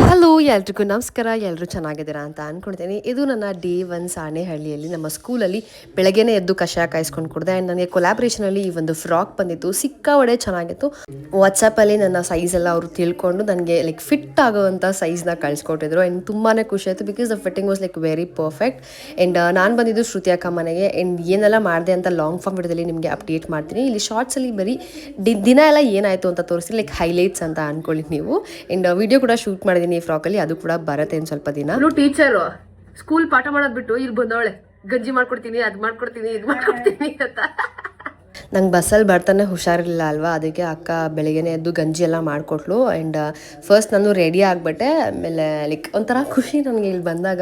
Hello ಎಲ್ರಿಗೂ ನಮಸ್ಕಾರ. ಎಲ್ಲರೂ ಚೆನ್ನಾಗಿದ್ದೀರಾ ಅಂತ ಅಂದ್ಕೊಳ್ತೀನಿ. ಇದು ನನ್ನ ಡೇ 1 ಸಾಣೆಹಳ್ಳಿಯಲ್ಲಿ ನಮ್ಮ ಸ್ಕೂಲಲ್ಲಿ ಬೆಳಗ್ಗೆನೇ ಎದ್ದು ಕಷಾಯ ಕಾಯಿಸ್ಕೊಂಡು ಕುಡಿದೆ. ಆ್ಯಂಡ್ ನನಗೆ ಕೊಲಾಬ್ರೇಷನಲ್ಲಿ ಈ ಒಂದು ಫ್ರಾಕ್ ಬಂದಿತ್ತು, ಸಿಕ್ಕಾಪಟ್ಟೆ ಚೆನ್ನಾಗಿತ್ತು. ವಾಟ್ಸಪ್ಪಲ್ಲಿ ನನ್ನ ಸೈಜ್ ಎಲ್ಲ ಅವರು ತಿಳ್ಕೊಂಡು ನನಗೆ ಲೈಕ್ ಫಿಟ್ ಆಗೋವಂಥ ಸೈಜ್ನ ಕಳಿಸ್ಕೊಟ್ಟಿದ್ರು. ಆ್ಯಂಡ್ ತುಂಬಾ ಖುಷಿ ಆಯಿತು because the fitting was like very perfect. And ನಾನು ಬಂದಿದ್ದು ಶ್ರುತಿ ಅಕ್ಕ ಮನೆಗೆ. ಆ್ಯಂಡ್ ಏನೆಲ್ಲ ಮಾಡಿದೆ ಅಂತ ಲಾಂಗ್ ಫಾರ್ಮ್ ವಿಡಿಯೋದಲ್ಲಿ ನಿಮಗೆ ಅಪ್ಡೇಟ್ ಮಾಡ್ತೀನಿ. ಇಲ್ಲಿ ಶಾರ್ಟ್ಸಲ್ಲಿ ಬರೀ ದಿನ ಎಲ್ಲ ಏನಾಯಿತು ಅಂತ ತೋರಿಸ್ತೀನಿ, ಲೈಕ್ ಹೈಲೈಟ್ಸ್ ಅಂತ ಅಂದ್ಕೊಳ್ಳಿ ನೀವು. ಆ್ಯಂಡ್ ವಿಡಿಯೋ ಕೂಡ ಶೂಟ್ ಮಾಡಿದ್ದೀನಿ ಈ ಫ್ರಾಕಲ್ಲಿ, ಅದು ಕೂಡ ಬರುತ್ತೆ ಇನ್ನು ಸ್ವಲ್ಪ ದಿನ. ಟೀಚರು ಸ್ಕೂಲ್ ಪಾಠ ಮಾಡೋದ್ ಬಿಟ್ಟು ಇಲ್ಲಿ ಬಂದವಳೆ ಗಂಜಿ ಮಾಡ್ಕೊಡ್ತೀನಿ, ಅದ್ ಮಾಡ್ಕೊಡ್ತೀನಿ, ಇದು ಮಾಡ್ಕೊಡ್ತೀನಿ ಅಂತ. ನಂಗೆ ಬಸ್ಸಲ್ಲಿ ಬರ್ತಾನೆ ಹುಷಾರಿರಲಿಲ್ಲ ಅಲ್ವಾ, ಅದಕ್ಕೆ ಅಕ್ಕ ಬೆಳಗ್ಗೆನೇ ಎದ್ದು ಗಂಜಿ ಎಲ್ಲ ಮಾಡಿಕೊಟ್ಲು. ಆ್ಯಂಡ್ ಫಸ್ಟ್ ನಾನು ರೆಡಿ ಆಗಿಬಿಟ್ಟೆ. ಆಮೇಲೆ ಲೈಕ್ ಒಂಥರ ಖುಷಿ ನನಗೆ ಇಲ್ಲಿ ಬಂದಾಗ,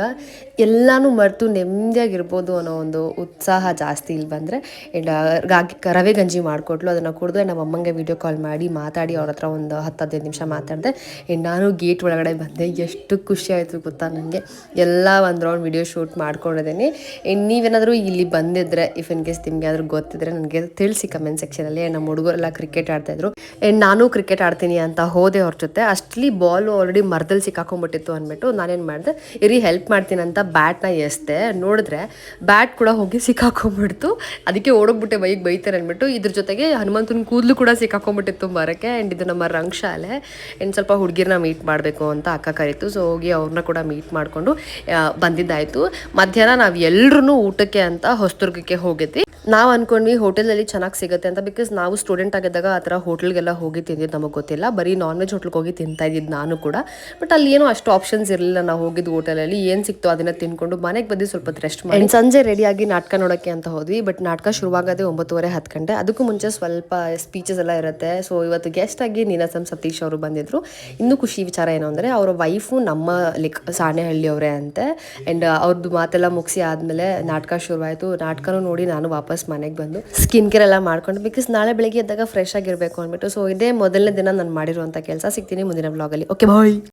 ಎಲ್ಲನೂ ಮರೆತು ನೆಮ್ಮದಿಯಾಗಿರ್ಬೋದು ಅನ್ನೋ ಒಂದು ಉತ್ಸಾಹ ಜಾಸ್ತಿ ಇಲ್ಲಿ ಬಂದರೆ. ಆ್ಯಂಡ್ ರವೆ ಗಂಜಿ ಮಾಡಿಕೊಟ್ಲು, ಅದನ್ನು ಕುಡಿದು ನಮ್ಮ ಅಮ್ಮಂಗೆ ವೀಡಿಯೋ ಕಾಲ್ ಮಾಡಿ ಮಾತಾಡಿ ಅವ್ರ ಹತ್ರ ಒಂದು 10-15 ನಿಮಿಷ ಮಾತಾಡಿದೆ. ಆ್ಯಂಡ್ ನಾನು ಗೇಟ್ ಒಳಗಡೆ ಬಂದೆ. ಎಷ್ಟು ಖುಷಿ ಆಯಿತು ಗೊತ್ತಾ ನನಗೆ. ಎಲ್ಲ ಒಂದು ರೌಂಡ್ ವಿಡಿಯೋ ಶೂಟ್ ಮಾಡ್ಕೊಂಡಿದ್ದೀನಿ. ಆ್ಯಂಡ್ ನೀವೇನಾದರೂ ಇಲ್ಲಿ ಬಂದಿದ್ದರೆ, ಇಫ್ ಇನ್ ಕೇಸ್ ನಿಮಗೆ ಆದರೂ ಗೊತ್ತಿದ್ರೆ ನನಗೆ ತಿಳಿಸಿ ಕಮೆಂಟ್ ಸೆಕ್ಷನಲ್ಲಿ. ನಮ್ಮ ಹುಡುಗರೆಲ್ಲ ಕ್ರಿಕೆಟ್ ಆಡ್ತಾಯಿದ್ರು. ಆ್ಯಂಡ್ ನಾನು ಕ್ರಿಕೆಟ್ ಆಡ್ತೀನಿ ಅಂತ ಹೋದೆ ಅವ್ರ ಜೊತೆ. ಅಷ್ಟಲ್ಲಿ ಬಾಲು ಆಲ್ರೆಡಿ ಮರದಲ್ಲಿ ಸಿಕ್ಕಾಕೊಂಡ್ಬಿಟ್ಟಿತ್ತು ಅಂದ್ಬಿಟ್ಟು ನಾನೇನು ಮಾಡಿದೆ, ಇರಿ ಹೆಲ್ಪ್ ಮಾಡ್ತೀನಿ ಅಂತ ಬ್ಯಾಟ್ನ ಎಸ್ದೆ. ನೋಡಿದ್ರೆ ಬ್ಯಾಟ್ ಕೂಡ ಹೋಗಿ ಸಿಕ್ಕಾಕೊಂಡ್ಬಿಡ್ತು. ಅದಕ್ಕೆ ಓಡೋಗ್ಬಿಟ್ಟೆ, ಬೈತಾರೆ ಅಂದ್ಬಿಟ್ಟು. ಇದ್ರ ಜೊತೆಗೆ ಹನುಮಂತನ ಕೂದಲು ಕೂಡ ಸಿಕ್ಕಾಕೊಂಡ್ಬಿಟ್ಟಿತ್ತು ಮರಕ್ಕೆ. ಆ್ಯಂಡ್ ಇದು ನಮ್ಮ ರಂಗಶಾಲೆ. ಆ್ಯಂಡ್ ಸ್ವಲ್ಪ ಹುಡುಗಿರನ್ನ ಮೀಟ್ ಮಾಡಬೇಕು ಅಂತ ಅಕ್ಕ ಕರೀತು. ಸೊ ಹೋಗಿ ಅವ್ರನ್ನ ಕೂಡ ಮೀಟ್ ಮಾಡಿಕೊಂಡು ಬಂದಿದ್ದಾಯಿತು. ಮಧ್ಯಾಹ್ನ ನಾವು ಎಲ್ಲರೂ ಊಟಕ್ಕೆ ಅಂತ ಹೊಸದುರ್ಗಕ್ಕೆ ಹೋಗಿದ್ವಿ. ನಾವು ಅಂದ್ಕೊಂಡ್ವಿ ಹೋಟೆಲಲ್ಲಿ ಚೆನ್ನಾಗಿ ಸಿಗುತ್ತೆ ಅಂತ, ಬಿಕಾಸ್ ನಾವು ಸ್ಟೂಡೆಂಟ್ ಆಗಿದ್ದಾಗ ಆ ಥರ ಹೋಟೆಲ್ಗೆಲ್ಲ ಹೋಗಿ ತಿಂದಿದ್ದು ನಮಗೆ ಗೊತ್ತಿಲ್ಲ. ಬರೀ ನಾನ್ ವೆಜ್ ಹೋಟ್ಲಿಗೆ ಹೋಗಿ ತಿಂತಾ ಇದ್ದಿದ್ದು ನಾನು ಕೂಡ. ಬಟ್ ಅಲ್ಲಿ ಏನೋ ಅಷ್ಟು ಆಪ್ಷನ್ಸ್ ಇರಲಿಲ್ಲ. ನಾವು ಹೋಗಿದ್ದು ಹೋಟೆಲಲ್ಲಿ ಏನು ಸಿಕ್ತೋ ಅದನ್ನು ತಿನ್ಕೊಂಡು ಮನೆಗೆ ಬಂದು ಸ್ವಲ್ಪ ರೆಸ್ಟ್ ಮಾಡಿ ಸಂಜೆ ರೆಡಿಯಾಗಿ ನಾಟಕ ನೋಡೋಕ್ಕೆ ಅಂತ ಹೋದ್ವಿ. ಬಟ್ ನಾಟಕ ಶುರುವಾಗೋದೇ 9:30-10 ಗಂಟೆ. ಅದಕ್ಕೂ ಮುಂಚೆ ಸ್ವಲ್ಪ ಸ್ಪೀಚಸ್ ಎಲ್ಲ ಇರುತ್ತೆ. ಸೊ ಇವತ್ತು ಗೆಸ್ಟ್ ಆಗಿ ನೀನಾಸಂ ಸತೀಶ್ ಅವರು ಬಂದಿದ್ರು. ಇನ್ನೂ ಖುಷಿ ವಿಚಾರ ಏನು ಅಂದರೆ, ಅವರ ವೈಫು ನಮ್ಮ ಲೈಕ್ ಸಾಣೆಹಳ್ಳಿಯವರೇ ಅಂತೆ. ಆ್ಯಂಡ್ ಅವ್ರದ್ದು ಮಾತೆಲ್ಲ ಮುಗಿಸಿ ಆದಮೇಲೆ ನಾಟಕ ಶುರುವಾಯಿತು. ನಾಟಕನೂ ನೋಡಿ ನಾನು ವಾಪಸ್ ಮನೆಗೆ ಬಂದು ಸ್ಕಿನ್ ಕೇರ್ ಎಲ್ಲ ಮಾಡ್ಕೊಂಡು, ಬಿಕಾಸ್ ನಾಳೆ ಬೆಳಗ್ಗೆ ಎದ್ದಾಗ ಫ್ರೆಶ್ ಆಗಿರಬೇಕು ಅಂದ್ಬಿಟ್ಟು. ಸೊ ಇದೇ ಮೊದಲನೇ ದಿನ ನಾನು ಮಾಡಿರುವಂಥ ಕೆಲಸ. ಸಿಗ್ತೀನಿ ಮುಂದಿನ ವ್ಲಾಗಲ್ಲಿ. ಓಕೆ ಬಾಯ್.